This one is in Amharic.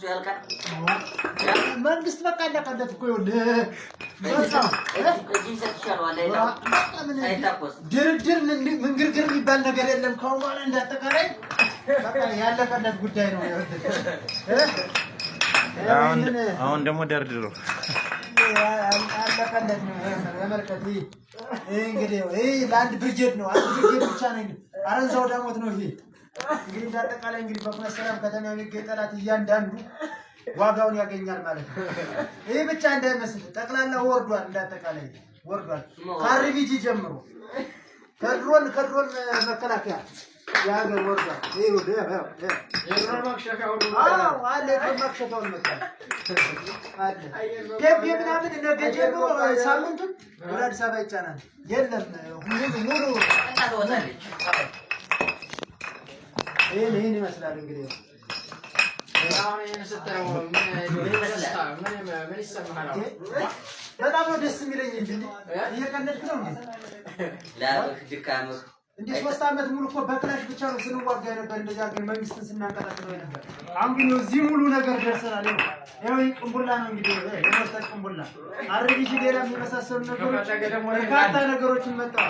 ያልቃል መንግስት በቃ ያለቀለት እኮ ይኸውልህ እዚህ ሰጥቻለሁ አይታቆስ ድርድር ምንግርግር የሚባል ነገር የለም ከአሁን በኋላ እንዳጠቃላይ በቃ ያለቀለት ጉዳይ ነው አሁን ደግሞ ደርድሮ ያለቀለት ነው ተመልከት እንግዲህ ለአንድ ብርጌድ ነው አንድ ብርጌድ ብቻ ነው አረንዛው ዳሞት ነው ይሄ እንግዲህ እንዳጠቃላይ እንግዲህ በፍኖተ ከተማ የሚገኝ ጠላት እያንዳንዱ ዋጋውን ያገኛል ማለት ነው ይሄ ብቻ እንዳይመስል ጠቅላላ ወርዷል እንዳጠቃላይ ወርዷል ካርቢጂ ጀምሮ ከድሮን መከላከያ ያገር ወርዷል ይሄ የድሮን ማክሸፊያው አለ ከማክሸፊያው መጣ አለ ደብ ምናምን እንደገጀሉ ሳምንቱን ወደ አዲስ አበባ ይጫናል የለም ሙሉ ተወጣለች ይሄን ይመስላል እንግዲህ አሁን ይሄን ስታየው ምን ይሰማሃል በጣም ነው ደስ የሚለኝ እንጂ እየቀለድክ ነው እንዴ ላብህ ድካም እንዴ 3 አመት ሙሉ እኮ በክላሽ ብቻ ነው ስንዋጋ ነበር እንደዛ ግን መንግስትን ስናንቀጣጥለው ነበር አሁን ግን እዚህ ሙሉ ነገር ደርሰናል ይሄው ቅንቡላ ነው እንግዲህ የመርጠቅ ቅንቡላ አርቢጂ ሌላ የሚመሳሰሉ ነገሮች በርካታ ነገሮችን መጣው